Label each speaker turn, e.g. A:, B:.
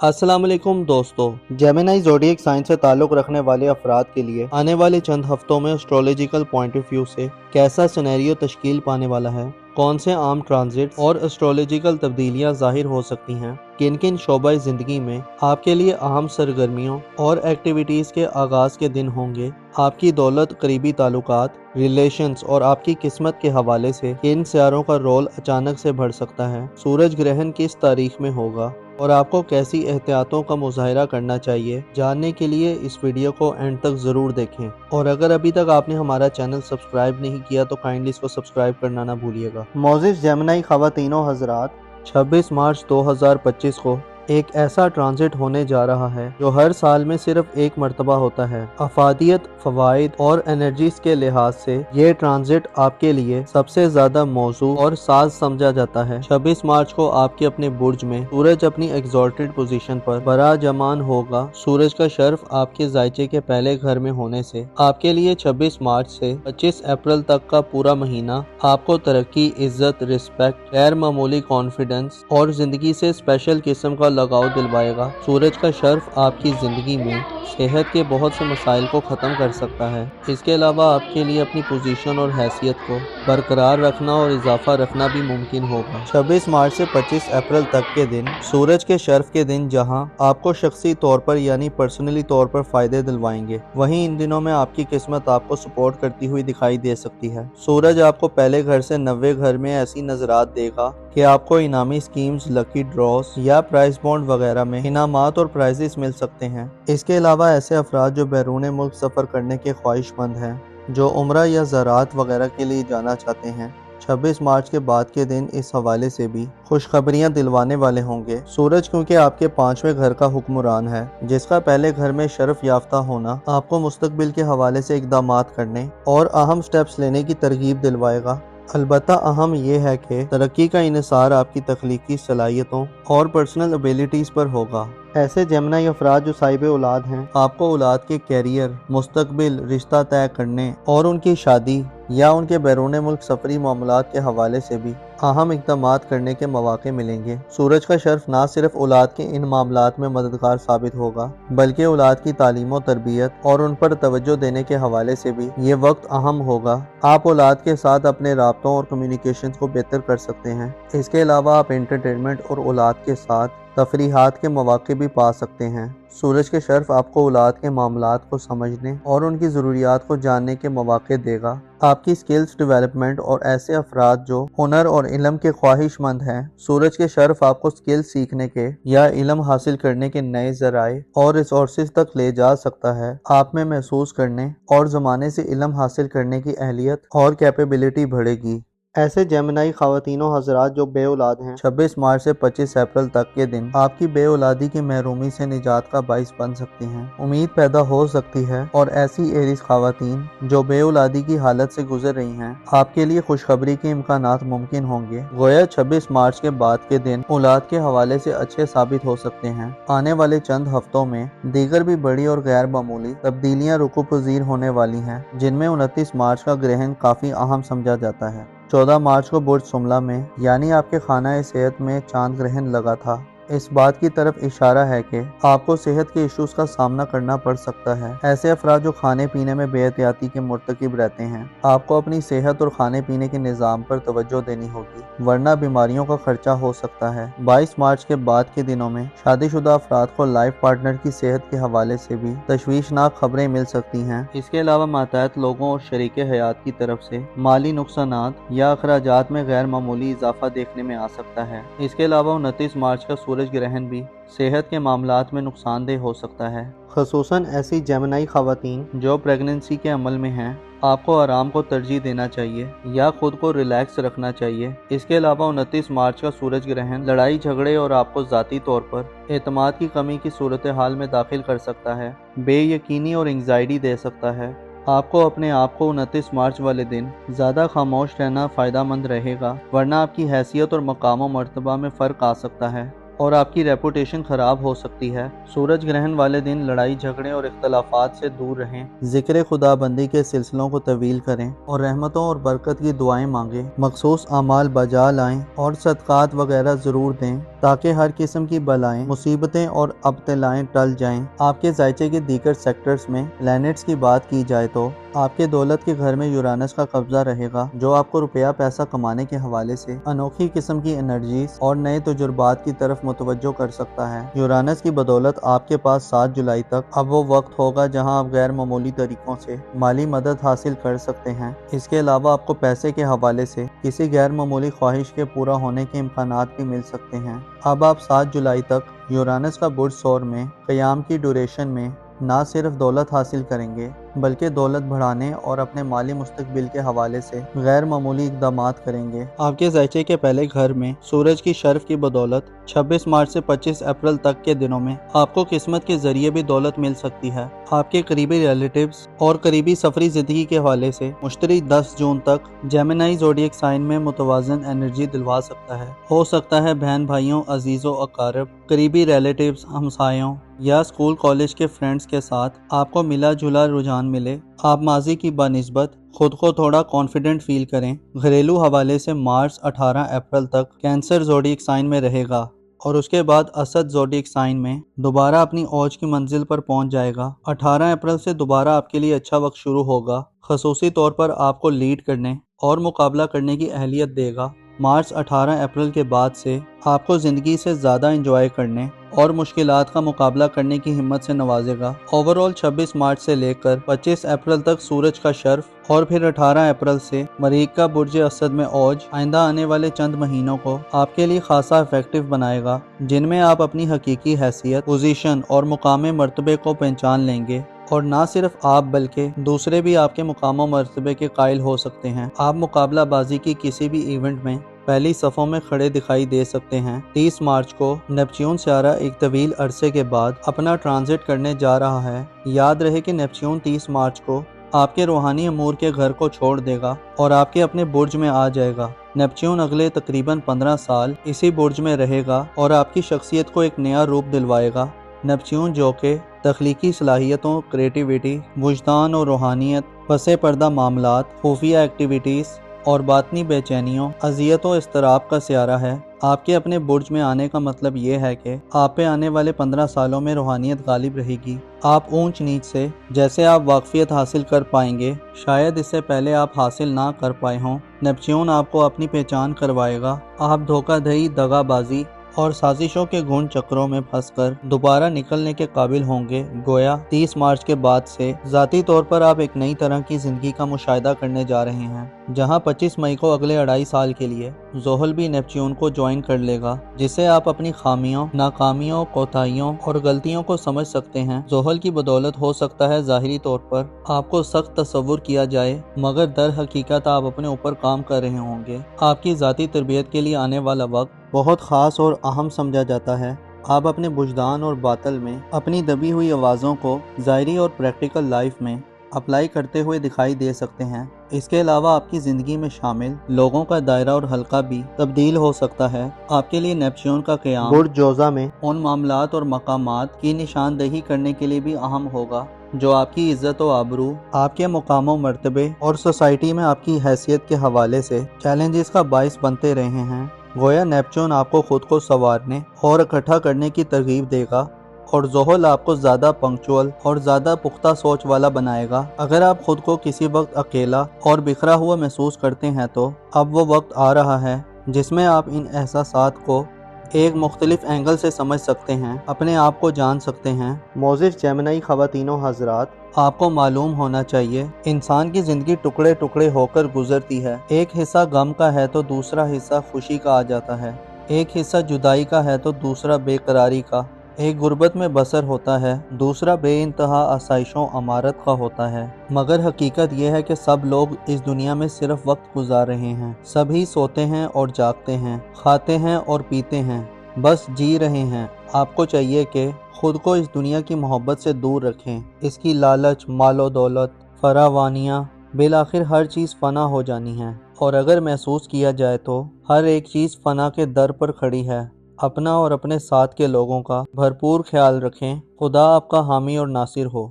A: अस्सलाम वालेकुम दोस्तों। जेमिनी ज़ोडिएक साइन से ताल्लुक़ रखने वाले अफराद के लिए आने वाले चंद हफ्तों में एस्ट्रोलॉजिकल पॉइंट ऑफ व्यू से कैसा सिनेरियो तश्कील पाने वाला है, कौन से आम ट्रांजिट्स और एस्ट्रोलॉजिकल तब्दीलियां ज़ाहिर हो सकती हैं, किन किन शोबा ज़िंदगी में आपके लिए अहम सरगर्मियों और एक्टिविटीज़ के आगाज़ के दिन होंगे, आपकी दौलत, करीबी ताल्लुकात, रिलेशंस और आपकी किस्मत के हवाले से किन सियारों का रोल अचानक से बढ़ सकता है, सूरज ग्रहण किस तारीख में होगा और आपको कैसी एहतियातों का मुजाहिरा करना चाहिए। जानने के लिए इस वीडियो को एंड तक ज़रूर देखें और अगर अभी तक आपने हमारा चैनल सब्सक्राइब नहीं किया तो काइंडली इसको सब्सक्राइब करना ना भूलिएगा। मोज़िज़ जेमिनी ख़वातीनो हज़रात, 26 मार्च 2025 को एक ऐसा ट्रांजिट होने जा रहा है जो हर साल में सिर्फ एक मर्तबा होता है। अफादियत, फवाइद और एनर्जीज के लिहाज से ये ट्रांजिट आपके लिए सबसे ज्यादा मौजू और साज समझा जाता है। 26 मार्च को आपके अपने बुर्ज में सूरज अपनी एग्जॉल्टेड पोजीशन पर बराजमान होगा। सूरज का शर्फ आपके जायचे के पहले घर में होने से आपके लिए 26 मार्च से 25 अप्रैल तक का पूरा महीना आपको तरक्की, इज्जत, रिस्पेक्ट, गैर मामूली कॉन्फिडेंस और जिंदगी से स्पेशल किस्म का लगाव दिलवाएगा। सूरज का शर्फ आपकी जिंदगी में सेहत के बहुत से मसाइल को ख़त्म कर सकता है। इसके अलावा आपके लिए अपनी पोजीशन और हैसियत को बरकरार रखना और इजाफा रखना भी मुमकिन होगा। 26 मार्च से 25 अप्रैल तक के दिन सूरज के शर्फ के दिन जहां आपको शख्सी तौर पर यानी पर्सनली तौर पर फ़ायदे दिलवाएंगे, वहीं इन दिनों में आपकी किस्मत आपको सपोर्ट करती हुई दिखाई दे सकती है। सूरज आपको पहले घर से 90 घर में ऐसी नजरात देगा कि आपको इनामी स्कीम्स, लकी ड्रॉस या प्राइस बॉन्ड वगैरह में इनामात और प्राइजेस मिल सकते हैं। इसके अलावा ऐसे अफराद जो बैरून मुल्क सफ़र करने के ख्वाहिशमंद हैं, जो उम्रा या ज़राअत वगैरह के लिए जाना चाहते हैं, 26 मार्च के बाद के दिन इस हवाले से भी खुशखबरियां दिलवाने वाले होंगे। सूरज क्योंकि आपके 5वें घर का हुक्मरान है, जिसका पहले घर में शरफ याफ्ता होना आपको मुस्तकबिल के हवाले से इक़दामात करने और अहम स्टेप्स लेने की तरगीब दिलवाएगा। अलबत्ता अहम यह है कि तरक्की का इन्हिसार आपकी तख्लीकी सलाहियतों और पर्सनल एबिलिटीज़ पर होगा। ऐसे जेमिनी अफराद जो साहिब औलाद हैं, आपको औलाद के कैरियर, मुस्तकबिल, रिश्ता तय करने और उनकी शादी या उनके बैरून मुल्क सफरी मामलात के हवाले से भी अहम इक़दामात करने के मौके मिलेंगे। सूरज का शर्फ ना सिर्फ औलाद के इन मामलात में मददगार साबित होगा, बल्कि औलाद की तालीम और तरबियत और उन पर तवज्जो देने के हवाले से भी ये वक्त अहम होगा। आप औलाद के साथ अपने राब्तों और कम्युनिकेशन को बेहतर कर सकते हैं। इसके अलावा आप एंटरटेनमेंट और औलाद के साथ तफरीहात के मौके भी पा सकते हैं। सूरज के शर्फ आपको औलाद के मामलात को समझने और उनकी ज़रूरियात को जानने के मौके देगा। आपकी स्किल्स डेवलपमेंट और ऐसे अफराद जो हुनर और इल्म के ख्वाहिशमंद हैं, सूरज के शर्फ आपको स्किल सीखने के या इल्म हासिल करने के नए ज़राए और रिसोर्सेज तक ले जा सकता है। आप में महसूस करने और ज़माने से इल्म हासिल करने की अहलियत और कैपेबिलिटी बढ़ेगी। ऐसे जेमिनी ख़वातीनो हज़रात जो बे औलाद हैं, 26 मार्च से 25 अप्रैल तक के दिन आपकी बे औलादी की महरूमी से निजात का बाइस बन सकती हैं। उम्मीद पैदा हो सकती है और ऐसी एरिस ख़वातीन जो बे औलादी की हालत से गुजर रही हैं, आपके लिए खुशखबरी के इम्कानात मुमकिन होंगे। गोया 26 मार्च के बाद के दिन औलाद के हवाले से अच्छे साबित हो सकते हैं। आने वाले चंद हफ्तों में दीगर भी बड़ी और गैर मामूली तब्दीलियाँ रुकू पजीर होने वाली हैं, जिनमें 29 मार्च का ग्रहण काफ़ी अहम समझा जाता है। 14 मार्च को बुर्ज सुमला में यानी आपके खाना सेहत में चांद ग्रहण लगा था। इस बात की तरफ इशारा है कि आपको सेहत के इश्यूज का सामना करना पड़ सकता है। ऐसे अफराद जो खाने पीने में बेहतियाती के मुर्तकिब रहते हैं, आपको अपनी सेहत और खाने पीने के निज़ाम पर तवज्जो देनी होगी, वरना बीमारियों का खर्चा हो सकता है। 22 मार्च के बाद के दिनों में शादीशुदा अफराद को लाइफ पार्टनर की सेहत के हवाले से भी तशवीशनाक खबरें मिल सकती हैं। इसके अलावा मातहत लोगों और शरीके हयात की तरफ से माली नुकसानात या अखराजात में गैर मामूली इजाफा देखने में आ सकता है। इसके अलावा 29 मार्च का सूरज ग्रहण भी सेहत के मामलात में नुकसानदेह हो सकता है। ख़ुसूसन ऐसी जेमिनी ख़वातीन जो प्रेगनेंसी के अमल में हैं, आपको आराम को तरजीह देना चाहिए या खुद को रिलैक्स रखना चाहिए। इसके अलावा 29 मार्च का सूरज ग्रहण लड़ाई झगड़े और आपको ज़ाती तौर पर एतमाद की कमी की सूरत हाल में दाखिल कर सकता है, बेयकीनी और एंग्जाइटी दे सकता है। आपको अपने आप को 29 मार्च वाले दिन ज़्यादा खामोश रहना फ़ायदा मंद रहेगा, वरना आपकी हैसियत और मकाम व मर्तबा में फ़र्क आ सकता है और आपकी रेपुटेशन ख़राब हो सकती है। सूरज ग्रहण वाले दिन लड़ाई झगड़े और इख्तलाफात से दूर रहें, ज़िक्र खुदाबंदी के सिलसिलों को तवील करें और रहमतों और बरकत की दुआएं मांगें, मखसूस आमाल बजा लाएं और सदक़ात वगैरह ज़रूर दें। تاکہ ہر قسم کی بلائیں، مصیبتیں اور ابتلائیں ٹل جائیں۔ آپ کے ذائچے کے دیگر سیکٹرز میں پلینٹس کی بات کی جائے تو آپ کے دولت کے گھر میں یورانس کا قبضہ رہے گا، جو آپ کو روپیہ پیسہ کمانے کے حوالے سے انوکھی قسم کی انرجیز اور نئے تجربات کی طرف متوجہ کر سکتا ہے۔ یورانس کی بدولت آپ کے پاس 7 جولائی تک اب وہ وقت ہوگا جہاں آپ غیر معمولی طریقوں سے مالی مدد حاصل کر سکتے ہیں۔ اس کے علاوہ آپ کو پیسے کے حوالے سے کسی غیر معمولی خواہش کے پورا ہونے کے امکانات بھی مل سکتے ہیں۔ اب آپ 7 جولائی تک یورانس کا برج ثور میں قیام کی ڈیوریشن میں نہ صرف دولت حاصل کریں گے بلکہ دولت بڑھانے اور اپنے مالی مستقبل کے حوالے سے غیر معمولی اقدامات کریں گے۔ آپ کے ذائچے کے پہلے گھر میں سورج کی شرف کی بدولت 26 مارچ سے 25 اپریل تک کے دنوں میں آپ کو قسمت کے ذریعے بھی دولت مل سکتی ہے۔ آپ کے قریبی ریلیٹیوز اور قریبی سفری زندگی کے حوالے سے مشتری 10 جون تک جیمنائی زوڈیک سائن میں متوازن انرجی دلوا سکتا ہے۔ ہو سکتا ہے بہن بھائیوں، عزیزوں، اقارب، قریبی ریلیٹیوز، ہمسایوں یا اسکول کالج کے فرینڈز کے ساتھ آپ کو ملا جلا رجحان ملے۔ آپ ماضی کی بنسبت خود کو تھوڑا کانفیڈنٹ فیل کریں۔ گھریلو حوالے سے مارس 18 اپریل تک کینسر زوڈیک سائن میں رہے گا اور اس کے بعد اسد زوڈیک سائن میں دوبارہ اپنی اوج کی منزل پر پہنچ جائے گا۔ 18 اپریل سے دوبارہ آپ کے لیے اچھا وقت شروع ہوگا، خصوصی طور پر آپ کو لیڈ کرنے اور مقابلہ کرنے کی اہلیت دے گا۔ مارچ 18 اپریل کے بعد سے آپ کو زندگی سے زیادہ انجوائے کرنے اور مشکلات کا مقابلہ کرنے کی ہمت سے نوازے گا۔ اوورال 26 مارچ سے لے کر 25 اپریل تک سورج کا شرف اور پھر 18 اپریل سے مریخ کا برج اسد میں اوج آئندہ آنے والے چند مہینوں کو آپ کے لیے خاصا افیکٹو بنائے گا، جن میں آپ اپنی حقیقی حیثیت، پوزیشن اور مقام مرتبے کو پہچان لیں گے، اور نہ صرف آپ بلکہ دوسرے بھی آپ کے مقام و مرتبے کے قائل ہو سکتے ہیں۔ آپ مقابلہ بازی کی کسی بھی ایونٹ میں پہلی صفوں میں کھڑے دکھائی دے سکتے ہیں۔ 30 مارچ کو نیپچون سیارہ ایک طویل عرصے کے بعد اپنا ٹرانزٹ کرنے جا رہا ہے۔ یاد رہے کہ نیپچون 30 مارچ کو آپ کے روحانی امور کے گھر کو چھوڑ دے گا اور آپ کے اپنے برج میں آ جائے گا۔ نیپچون اگلے تقریباً 15 سال اسی برج میں رہے گا اور آپ کی شخصیت کو ایک نیا روپ دلوائے گا۔ نیپچون جو کہ تخلیقی صلاحیتوں، کریٹیویٹی، وجدان اور روحانیت، پس پردہ معاملات، خفیہ ایکٹیویٹیز اور باطنی بے چینیوں، اذیت و اضطراب کا سیارہ ہے۔ آپ کے اپنے برج میں آنے کا مطلب یہ ہے کہ آپ پہ آنے والے 15 سالوں میں روحانیت غالب رہے گی۔ آپ اونچ نیچ سے جیسے آپ واقفیت حاصل کر پائیں گے، شاید اس سے پہلے آپ حاصل نہ کر پائے ہوں۔ نیپچون آپ کو اپنی پہچان کروائے گا۔ آپ دھوکہ دہی، دغا بازی اور سازشوں کے گھن چکروں میں پھنس کر دوبارہ نکلنے کے قابل ہوں گے۔ گویا 30 مارچ کے بعد سے ذاتی طور پر آپ ایک نئی طرح کی زندگی کا مشاہدہ کرنے جا رہے ہیں، جہاں 25 مئی کو اگلے 2.5 سال کے لیے زحل بھی نیپچون کو جوائن کر لے گا، جس سے آپ اپنی خامیوں، ناکامیوں، کوتاہیوں اور غلطیوں کو سمجھ سکتے ہیں۔ زحل کی بدولت ہو سکتا ہے ظاہری طور پر آپ کو سخت تصور کیا جائے، مگر در حقیقت آپ اپنے اوپر کام کر رہے ہوں گے۔ آپ کی ذاتی تربیت کے لیے آنے والا وقت بہت خاص اور اہم سمجھا جاتا ہے۔ آپ اپنے وجدان اور باطن میں اپنی دبی ہوئی آوازوں کو ظاہری اور پریکٹیکل لائف میں اپلائی کرتے ہوئے دکھائی دے سکتے ہیں۔ اس کے علاوہ آپ کی زندگی میں شامل لوگوں کا دائرہ اور حلقہ بھی تبدیل ہو سکتا ہے۔ آپ کے لیے نیپچون کا قیام برج جوزہ میں ان معاملات اور مقامات کی نشاندہی کرنے کے لیے بھی اہم ہوگا جو آپ کی عزت و آبرو، آپ کے مقام و مرتبے اور سوسائٹی میں آپ کی حیثیت کے حوالے سے چیلنجز کا باعث بنتے رہے ہیں۔ گویا نیپچون آپ کو خود کو سنوارنے اور اکٹھا کرنے کی ترغیب دے گا، اور زحل آپ کو زیادہ پنکچوئل اور زیادہ پختہ سوچ والا بنائے گا۔ اگر آپ خود کو کسی وقت اکیلا اور بکھرا ہوا محسوس کرتے ہیں تو اب وہ وقت آ رہا ہے جس میں آپ ان احساسات کو ایک مختلف اینگل سے سمجھ سکتے ہیں، اپنے آپ کو جان سکتے ہیں۔ موزس جیمنائی خواتین و حضرات، آپ کو معلوم ہونا چاہیے انسان کی زندگی ٹکڑے ٹکڑے ہو کر گزرتی ہے۔ ایک حصہ غم کا ہے تو دوسرا حصہ خوشی کا آ جاتا ہے، ایک حصہ جدائی کا ہے تو دوسرا بے قراری کا، ایک غربت میں بسر ہوتا ہے، دوسرا بے انتہا آسائشوں امارت کا ہوتا ہے۔ مگر حقیقت یہ ہے کہ سب لوگ اس دنیا میں صرف وقت گزار رہے ہیں۔ سبھی سوتے ہیں اور جاگتے ہیں، کھاتے ہیں اور پیتے ہیں، بس جی رہے ہیں۔ آپ کو چاہیے کہ خود کو اس دنیا کی محبت سے دور رکھیں۔ اس کی لالچ، مال و دولت، فراوانیاں، بالآخر ہر چیز فنا ہو جانی ہے، اور اگر محسوس کیا جائے تو ہر ایک چیز فنا کے در پر کھڑی ہے۔ اپنا اور اپنے ساتھ کے لوگوں کا بھرپور خیال رکھیں۔ خدا آپ کا حامی اور ناصر ہو۔